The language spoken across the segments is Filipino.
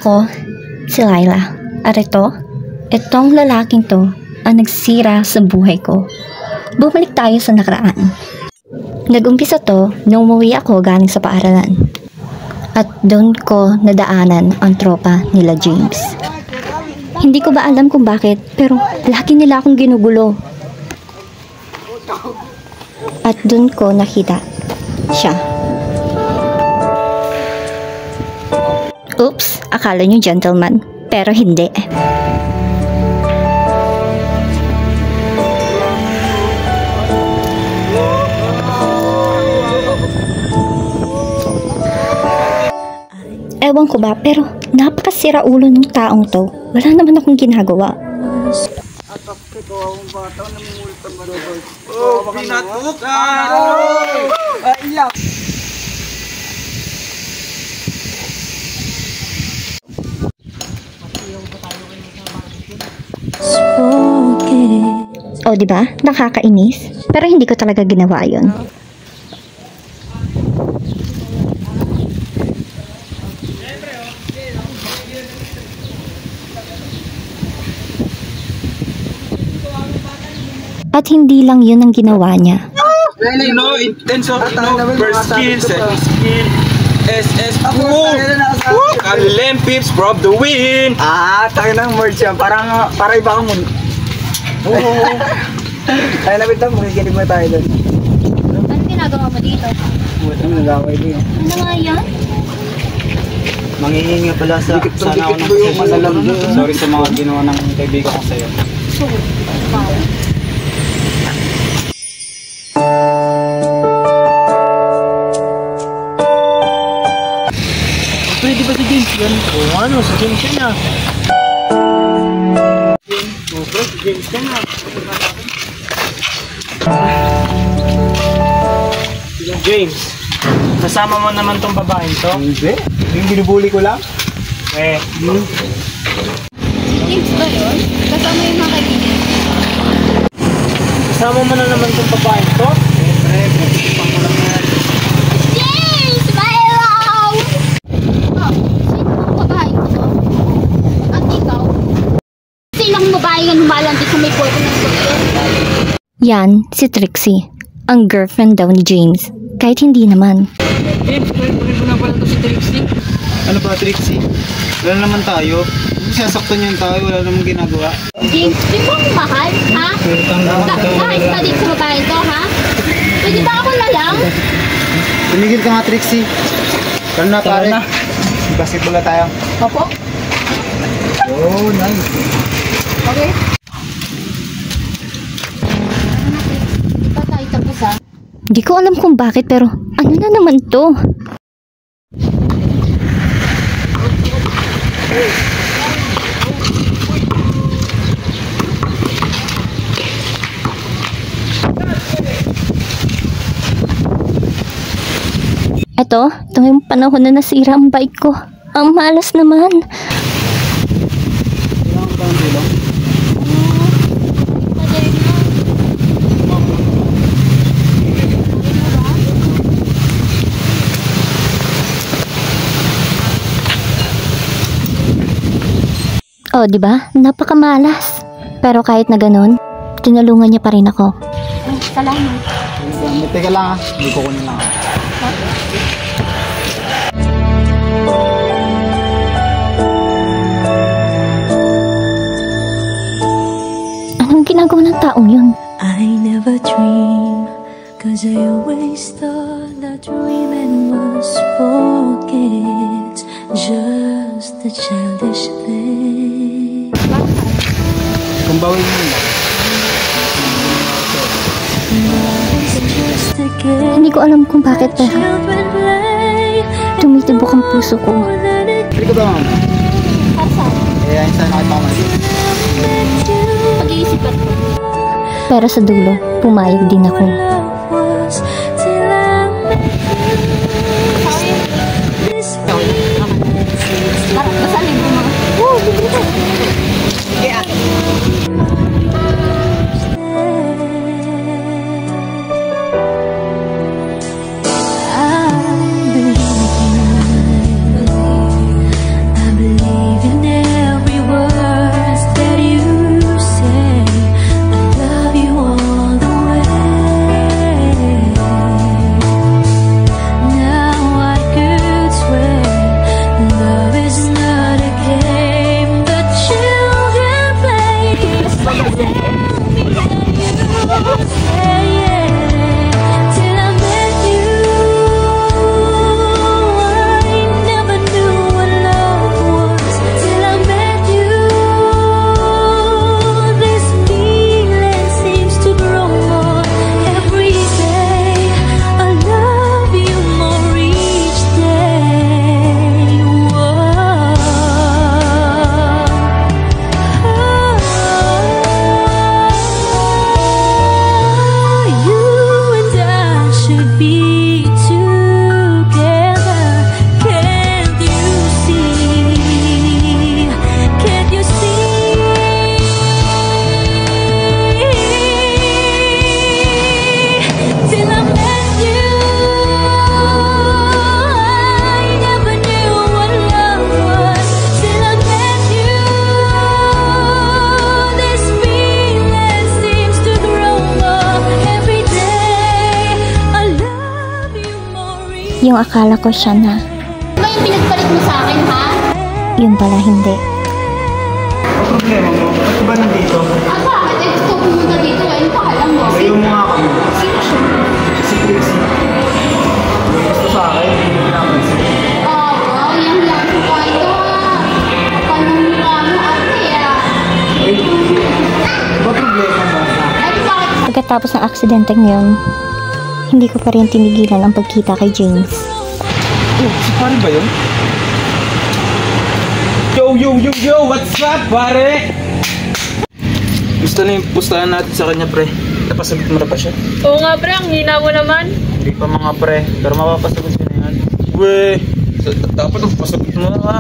Ako, si Laila. At itong lalaking to ang nagsira sa buhay ko. Bumalik tayo sa nakaraan. Nag-umpisa to nung umuwi ako galing sa paaralan. At doon ko nadaanan ang tropa nila James. Hindi ko ba alam kung bakit, pero lagi nila akong ginugulo. At doon ko nakita siya. Oops, akala nyo gentleman, pero hindi. Ewan ko ba, pero napakasira ulo ng taong to. Wala naman akong ginagawa. Oh, pinatukan! Iyak! O, diba? Nakakainis. Pero hindi ko talaga ginawa yun. At hindi lang yun ang ginawa niya. You know, in terms of first skill, second skill, SS, Kalilem Pips, Rob the Win! Tayo ng merge yan. Para iba ka muna. Tayo na bitaw, makikinig mo tayo doon. Ano ginagawa mo dito? Ano nagaway din? Ano nga yan? Mangingin nga pala sana ako ng pasensya. Sorry sa mga ginawa ng kaibigan ko sa'yo. Pwede ba si James yan? Oo ano, si James yan na. Si James yan na. James, kasama mo naman tong babaeng to? Hindi. Yung binubuli ko lang. James ba yun? Kasama yung mga kaibigan. Kasama mo na naman tong babaeng to? James! My love! Oh, sino ang babae ko? At ikaw? Sinong babae nga lumalandi sa may photo ng photo? Yan, si Trixie. Ang girlfriend daw ni James. Kahit hindi naman. James, pwede mo na pala ito si Trixie. Ano ba, Trixie? Wala naman tayo. Sasaktan yung tayo, wala namang ginagawa. James, di mo ako mahal, ha? Kahit pa din sa babae to, ha? Pwede ba ako na lang? Tumigil ka nga, Trixie. Tara na, pare. Basketball na tayo. Opo. Oh, nice. Okay. Pa tayo tapos, ha? Hindi ko alam kung bakit, pero ano na naman to? Eto, itong panahon na nasira ang bike ko. Ang malas naman. Oh, di ba? Napakamalas. Pero kahit na ganun, tinulungan niya pa rin ako. Salamat. Teka lang, hindi ko kunin lang. Anong ginagawa ng taong yun? I never dream, cause I always thought that dream and was forget, just a childish thing. Kung bawin mo lang. Hindi ko alam kung bakit, pero tumitibok ang puso ko. Pwede ko ba, ma'am? Kaya yun sana nakita ko Pag-iisipan ko. Pero sa dulo, pumayag din ako. Basta libre mo. Oo, libre ko. Yeah. I believe Yung akala ko siya na. Ano ba yung pinagpalit mo sa akin, ha? Yun pala hindi. Ang problema mo, ba't ka ba nandito? Ah, bakit? Eh, gusto ko pumunta dito. Eh, ano pa alam mo? Ayaw mo nga kami. Sino siya? Si Trixie. Gusto sa akin, hindi mo pinapansin. Ah, wow. Yung lang sa kwarto, ha? Kapal ng mukha mo, ate, ah. Wait, ba problema mo? Ay, bakit? Pagkatapos ng aksidente ngayon, hindi ko pa rin tinigilan ang pagkita kay James. Oh, si pare ba yun? Yo! What's up, pare? Gusto na yung pustahan natin sa kanya, pre. Napasagot mo na ba siya? Oo nga pre, ang hina mo naman. Hindi pa mga pre, pero mapapasagot ko na yan. Weh, dapat pasagot mo na ha.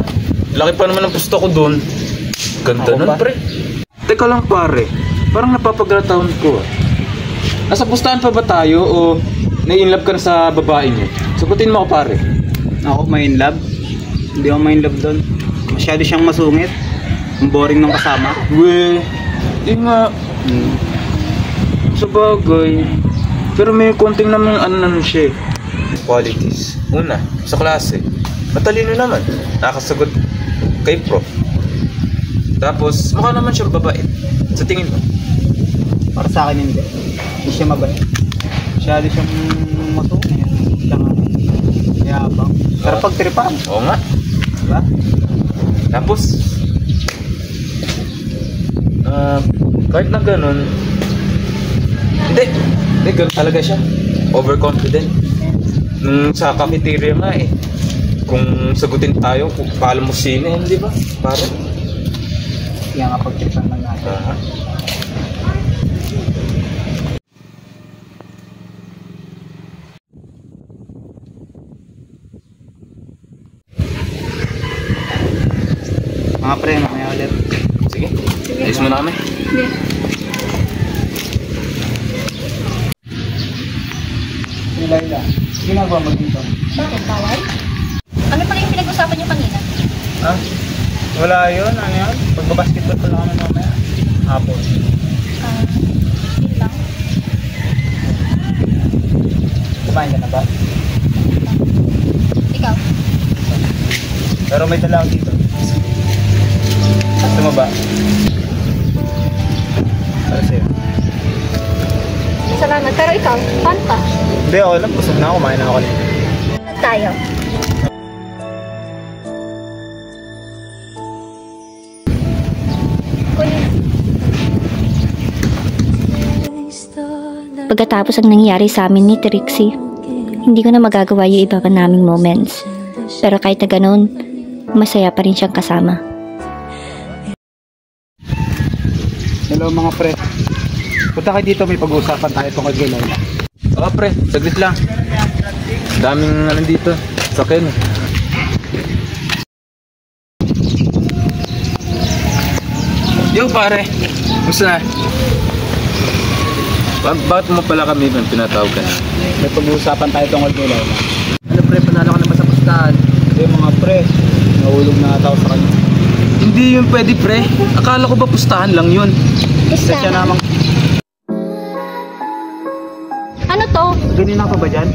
Laki pa naman ang pusta ko doon. Ganda Ako nun, ba? pre. Teka lang, pare. Parang napapagratahon ko. Nasa pustahan pa ba tayo o nai-inlove ka na sa babae niyo? Sagutin mo ako, pare. Ako, may in love? Hindi ako may in love doon. Masyado siyang masungit. Ang boring ng kasama. Weh, di nga. Sa bagay. Pero may konting naman ano siya. Qualities. Una, sa klase. Matalino naman. Nakasagot kay prof. Tapos, mukha naman siyang babae. Sa tingin mo? Para sa akin hindi. Hindi siya mabait. Masyado siyang masungit. Siya nga. Yabang. Pero pag tripan. Oo nga. Diba? Tapos, kahit na ganun, hindi, ganun talaga siya. Overconfident. Nung sa cafeteria nga eh, kung sagutin tayo, kung paalam mo sino, hindi ba? Pare? Kaya nga pag tripan lang natin. Mga pre, mamaya ulit. Sige, ayos mo na kami. Hindi. Si Laila, ginagawa mo dito? Bakit, bawal? Ano pala yung pinag-usapan niyo kanina? Ha? Wala yun, ano yun? Pagbabasketball pa lang kami mamaya. Hapon. Ah, yun lang. Kumain ka na ba? Ikaw? Pero may dala ako dito. Gusto mo ba? Para sa'yo. Salamat. Pero ikaw, paano ka? Hindi, ako lang. Busog na ako. Kumain na ako kanina. Tayo. Pagkatapos ang nangyari sa amin ni Trixie, hindi ko na magagawa yung iba pa naming moments. Pero kahit na ganun, masaya pa rin siyang kasama. Hello mga pre. Punta kayo dito, may pag-uusapan tayo tungkol kay Laila. Oo pre, saglit lang. Daming nandito. Sakin. Yo pare, gusto na? Bakit mo pala kami pinatawag ka na? May pag-uusapan tayo tungkol kay Laila. Ano pre, panalo ka naman sa pustahan. Hindi mga pre, nahulog na ata ako sa kanya. Hindi yun pwede pre. Akala ko ba pustahan lang yun? Kasi siya namang, Ano to? ganina pa ba dyan?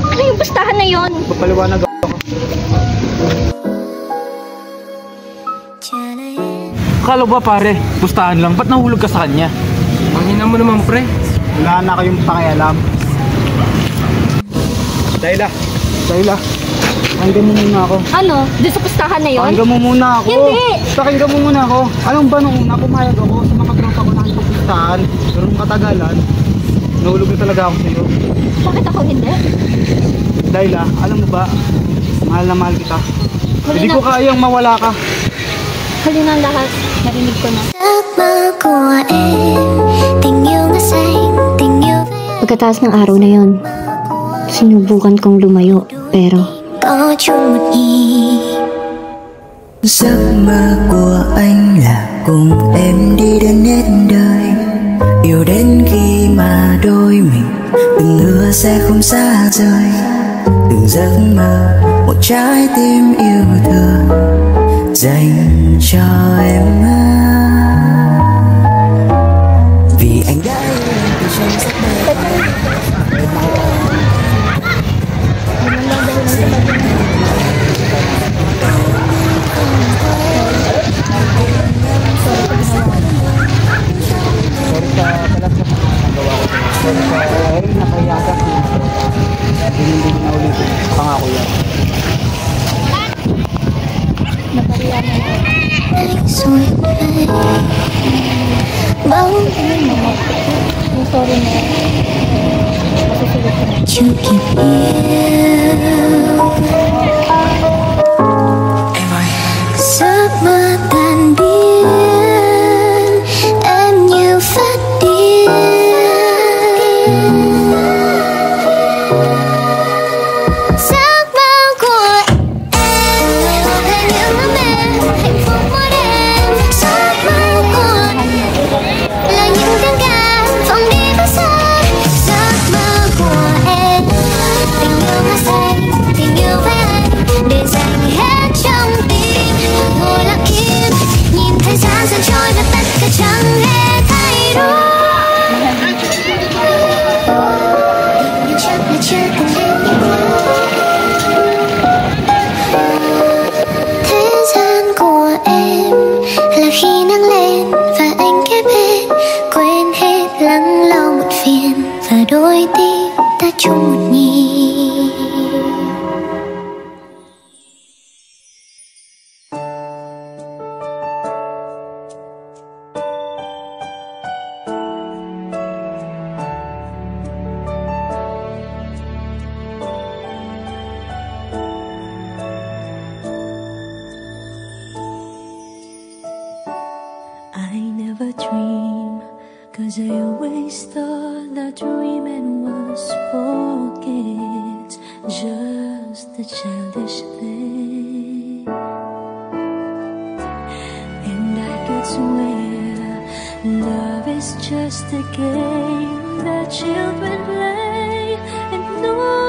Ano yung pustahan na yon? Papaliwanag ako. Akala ba pare, pustahan lang? Ba't nahulog ka sa kanya? Ang hina mo naman pre. Wala na kayong pakialam. Laila, pakinggan mo muna ako. Ano? Doon sa pustahan na yon? Pakinggan mo muna ako. Hindi. Pakinggan mo muna ako. Alam ba nung una pumayag ako sa mga tropa ko nakipagpustahan, pero nung katagalan, nahulog na talaga ako sa'yo. Bakit ako hindi? Laila, alam mo ba, mahal na mahal kita. Huli Hindi na. ko kayang mawala ka. Huli na ang lahat. Narinig ko na. Pagkatapos ng araw na yon, sinubukan kong lumayo, pero giấc mơ của anh là cùng em đi đến hết đời, yêu đến khi mà đôi mình từng hứa sẽ không xa rời, từng giấc mơ một trái tim yêu thương dành cho em. Vì anh đã yêu em từ trong giấc mơ. you here. Giấc mơ tan biến, em như phát điên. Giấc mơ của em là những ấm êm hạnh phúc mỗi đêm. Giấc mơ của là những tiếng ca vọng đi rất xa. Giấc mơ của em tình yêu ngất say, tình yêu với anh để dành hết trong tim. Ngồi lặng im nhìn thời gian dần trôi và tất cả chẳng hề thay đổi. Nhưng chắc là chưa từng đến như thế gian của em là khi nắng lên và anh kế bên, quên hết lắng lo một phiền và đôi tim ta chung một nhịp. I never dream, 'cause I always thought that dreaming was forget, just a childish thing. And I could swear love is just a game that children play, and no